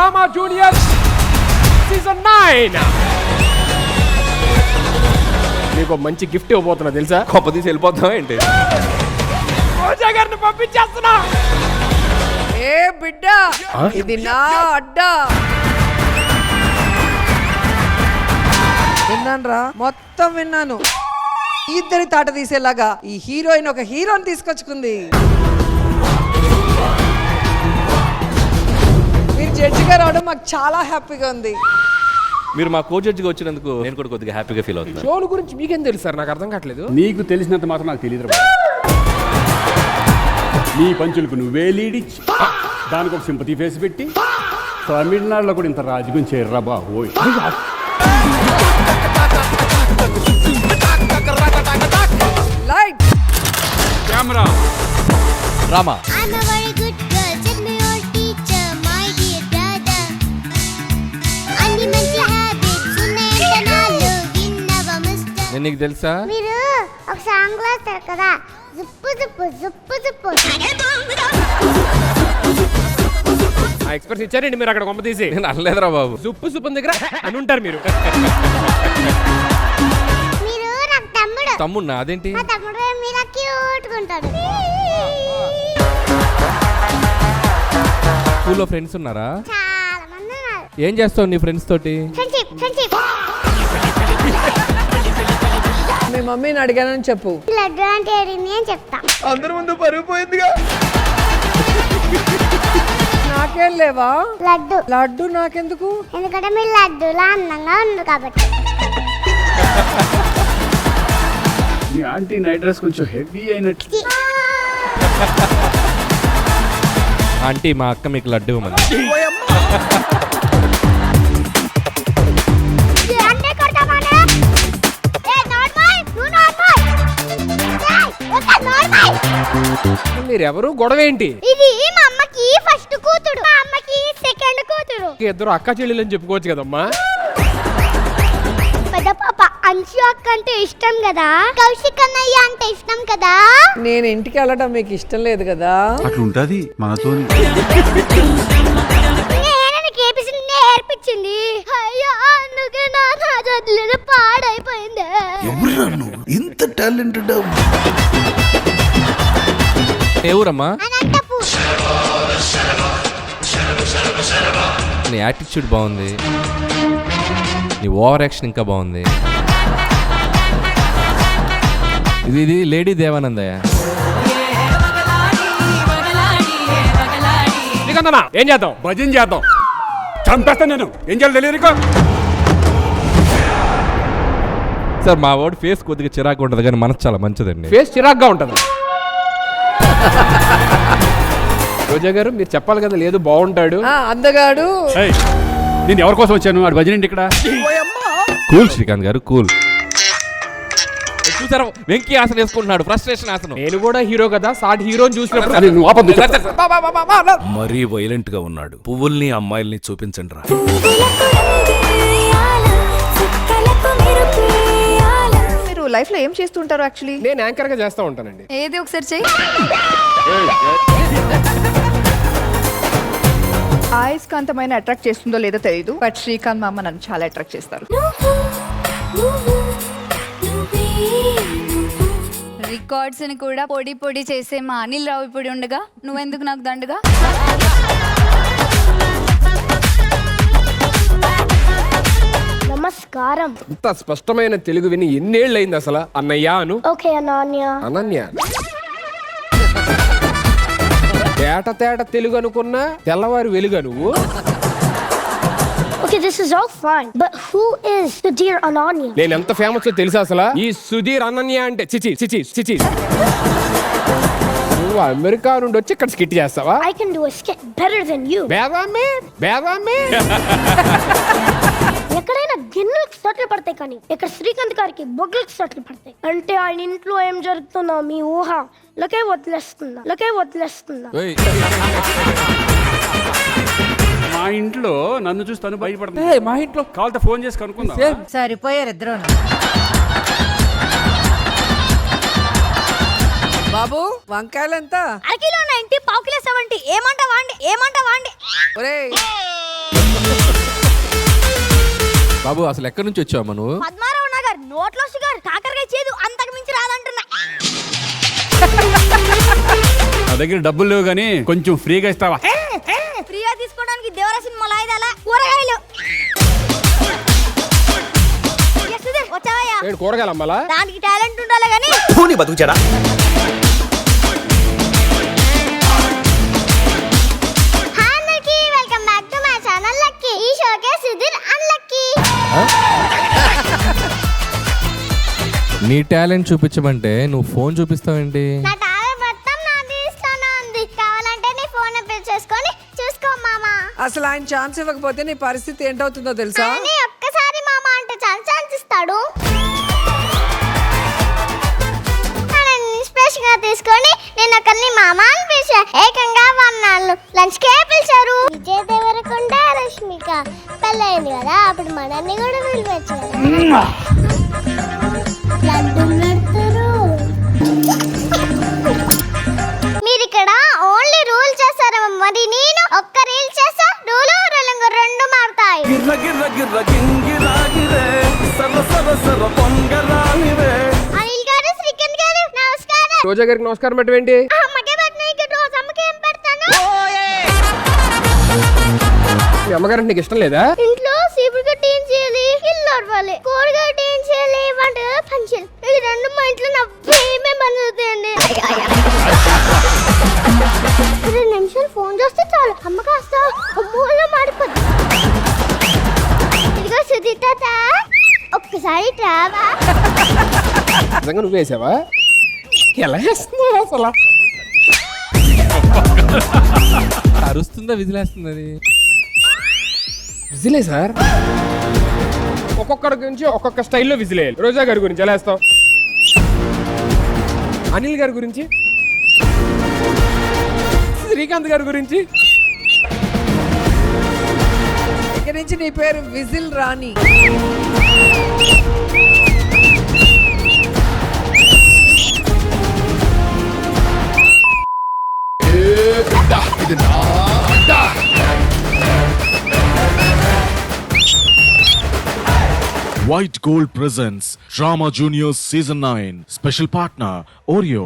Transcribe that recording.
Drama junior season 9. నీకు మంచి gift ఇవ్వబోతున్నా తెలుసా? గొప్ప తీసి వెళ్ళిపోతున్నావా ఏంటి? రోజా గారిని పంపించేస్తున్నా. ఏ బిడ్డ, ఇది నా అడ్డా. విన్నానురా, మొత్తం విన్నాను. ఇద్దరి తాట తీసేలాగా ఈ హీరోయిన్ ఒక హీరోని తీసుకొచ్చుకుంది. మీరు జడ్జిగా రావడం మాకు చాలా హ్యాపీగా ఉంది. మీరు మా కో జడ్జిగా వచ్చినందుకు నేను కూడా కొద్దిగా హ్యాపీగా ఫీల్ అవుతున్నాను. షోల గురించి మీకేం తెలుసు సార్? నాకు అర్థం కావట్లేదు. నీకు తెలిసినంత మాత్రం నాకు తెలియదు. నీ పంచులకు నువ్వే లీడిచ్చి దానికి ఒక సింపతి ఫేస్ పెట్టి తమిళనాడులో కూడా ఇంత రాజకీయం చేయర్రా బాబోయ్. Light, camera, Rama. నేను నీకు తెలుసా? మీరు ఒక సాంగ్ వేస్తారు కదా, జుప్పు జుప్పు జుప్పు జుప్పు. ఆ ఎక్స్ప్రెస్ ఇచ్చారండి మీరు అక్కడ కొమ్మ తీసి. నేను అనలేదురా బాబు. సుప్పు సుప్పం దగ్గర అని ఉంటారు మీరు. మీరు నాకు తమ్ముడు. తమ్ముడు అదేంటి? మా తమ్ముడు మీలా క్యూట్గా ఉంటాడు. స్కూల్లో ఫ్రెండ్స్ ఉన్నారా? చాలా మంది ఉన్నారు. ఏం చేస్తావు నీ ఫ్రెండ్స్ తోటి? Friendship friendship. మీ మమ్మీని అడిగానని చెప్పు. లడ్డు అంటే ఏడింది అని చెప్తా. అందరి ముందు పరుగు పోయిందిగా. నాకేం లేవా? లడ్డు లడ్డు నాకెందుకు? ఎందుకంటే మీరు లడ్డులా అందంగా ఉన్నారు కాబట్టి. మీ ఆంటీ నైట్ డ్రెస్ కొంచెం హెవీ అయినట్లు. ఆంటీ మా అక్క మీకు లడ్డు ఇవ్వమని. అంటే కొడతామానే? ఏ నార్మల్, నువ్వు నార్మల్. ఒక నార్మల్. మీరు ఎవరు? గొడవ ఏంటి? ఇది మా అమ్మకి ఫస్ట్ కూతురు, మా అమ్మకి సెకండ్ కూతురు. ఇద్దరు అక్క చెల్లెలు అని చెప్పుకోవచ్చు కదమ్మా. పెద్ద పాప అంశు అక్క అంటే ఇష్టం కదా, కౌశిక్ అన్నయ్య అంటే ఇష్టం కదా. నేను ఇంటికి వెళ్ళడం మీకు ఇష్టం లేదు కదా. అట్లుంటది మనతో. నేనని కేపిసి నేర్పించింది. అయ్యో అందుకే నా చదువులు పాడైపోయింది. ఇంత టాలెంటెడ్. ఏ ఊరమ్మా? అనంతపూర్. నీ యాటిట్యూడ్ బాగుంది, నీ ఓవర్ యాక్షన్ ఇంకా బాగుంది. ఇది లేడీ దేవానందయ్య. ఏం చేద్దాం? భజన చేద్దాం. చంపేస్తా నేను. ఏం చేయాలి తెలియదు. సార్ మా వాడు ఫేస్ కొద్దిగా చిరాకు ఉంటుంది కానీ మనసు చాలా మంచిదండి. ఫేస్ చిరాగ్గా ఉంటుంది. రోజా గారు మీరు చెప్పాలి కదా. లేదు బాగుంటాడు అందగాడు. నేను ఎవరి కోసం వచ్చాను? వాడు భజన ఇక్కడ. కూల్ శ్రీకాంత్ గారు, కూల్. చూసారా వెంకీ ఆసన వేసుకుంటున్నాడు, ఫ్రస్ట్రేషన్ ఆసనం. నేను కూడా హీరో కదా, సాటి హీరోని చూసినప్పుడు అది నువ్వు ఆపొద్దు. మరీ వైలెంట్ గా ఉన్నాడు. పువ్వుల్ని అమ్మాయిల్ని చూపించండి రా. మీరు లైఫ్ లో ఏం చేస్తుంటారు యాక్చువల్లీ? నేను యాంకర్ గా చేస్తూ ఉంటానండి. ఏది ఒకసారి చెయ్యి. ఆయస్కాంతమైన అట్రాక్ట్ చేస్తుందో లేదో తెలియదు, బట్ శ్రీకాంత్ మామ నన్ను చాలా అట్రాక్ట్ చేస్తారు. రికార్డ్స్ ని కూడా పొడి పొడి చేసే మా అనిల్ రావు ఇప్పుడు ఉండగా నువ్వెందుకు నాకు దండగా? నమస్కారం. ఇంత స్పష్టమైన తెలుగు విని ఎన్నేళ్ళు అయింది అసలు? అన్నయ్య అను. ఓకే అనన్య. అనన్య. తేట తేట తెలుగు అనుకున్నా తెల్లవారి వెలుగా నువ్వు. Okay, this is all fine. But who is Sudhir Ananya? నేను ఎంత ఫేమస్ తెలుసా అసలు? ఈ సుధీర్ అనన్య అంటే చిచి చిచి చిచి. నువ్వు అమెరికా నుండి వచ్చి ఇక్కడ స్కిట్ చేస్తావా? I can do a skit better than you. బేదామే బేదామే. ఎక్కడైనా గిన్నెలకు సట్లు పడతాయి కానీ ఇక్కడ శ్రీకాంత్ గారికి బొగ్గులకు సట్లు పడతాయి. అంటే ఆయన ఇంట్లో ఏం జరుగుతుందో మీ ఊహ లకే వదిలేస్తుందా. మా ఇంట్లో నన్ను చూసి తను భయపడుతుంది. మా ఇంట్లో కాల్తో ఫోన్ చేసి కనుక్కుందా? సరిపోయారు ఇద్దరు. బాబు వంకాయలు ఎంత? అరకిలో 90, పావు కిలో 70. ఏమంటా వాండి. ఒరేయ్ బాబు అసలు ఎక్కడి నుంచి వచ్చావు నువ్వు? పద్మారావు నగర్ నోట్లో షుగర్ కాకరకాయ చేదు అంతకు మించి రాదంటున్నా. నా దగ్గర డబ్బులు లేవు కానీ కొంచెం ఫ్రీగా ఇస్తావా? ఫ్రీగా తీసుకోవడానికి దేవరా సినిమా లాయిదాలా కూరగాయలు. వచ్చావయ్యా? ఏడు కూరగాయలు అమ్మాలా? దానికి టాలెంట్ ఉండాలి కానీ. Welcome back to my channel lucky. ఈ షోకే సుధీర్ అన్లక్కీ. నీ టాలెంట్ చూపించమంటే నువ్వు ఫోన్ చూపిస్తావేంటి? నా టాలెంట్ మొత్తం నాది ఇస్తాను ఉంది. కావాలంటే నీ ఫోన్ బిల్ చేసుకొని చూసుకో మామా. అసలు ఆయన ఛాన్స్ ఇవ్వకపోతే నీ పరిస్థితి ఏంటవుతుందో తెలుసా? కానీ ఒక్కసారి మామా అంటే ఛాన్స్ ఇస్తాడు. ఇన్స్పిరేషన్ గా తీసుకొని నేను ఒకరిని మామా అని పిలిచా. ఏకంగా వాళ్ళు లంచ్ కే పిలిచారు. విజయ్ దేవరకొండ రష్మిక పెళ్ళయింది కదా, అప్పుడు మనల్ని కూడా పిలిపించు. మీరు ఇక్కడ ఓన్లీ రూల్ చేస్తారు, మరి నేను ఒక్క రీల్ చేస్తా రూలు రెండు మారుతాయి. అనిల్ గారు, శ్రీకాంత్ గారు నమస్కారం. రోజా గారికి నమస్కారం పెట్టవేంటి? అమ్మకే పెట్టిన ఇక్కడ రోజమ్మకి ఏం పెడతాను? మీ అమ్మగారంటే నీకు ఇష్టం లేదా? ఇంట్లో సీపుడు కట్టి ఏం చేయాలి, ఇల్లు అరవాలి, కూరగాయలు ఏం చేయాలి, వంట పని చేయాలి. ఇది రెండు మా ఇంట్లో నవ్వేమే పని అవుతాయండి. 2 నిమిషాలు ఫోన్ చేస్తే చాలు అమ్మ కాస్త అమ్మూలో మాడిపోద్ది. ఇదిగో సుధీర్ తాత ఒక్కసారి ట్రావా. నిజంగా నువ్వు వేసావా? ఎలా వేస్తున్నావు అసలు? అరుస్తుందా విజిలేస్తుంది అది? విజిలే సార్. ఒక్కొక్కరి గురించి ఒక్కొక్క స్టైల్లో విజిలేయాలి. రోజా గారి గురించి ఎలా వేస్తావు? అనిల్ గారి గురించి, శ్రీకాంత్ గారి గురించి. ఇక్కడి నుంచి నీ పేరు విజిల్ రాణి. White Gold presents Drama Juniors Season 9. Special partner Oreo.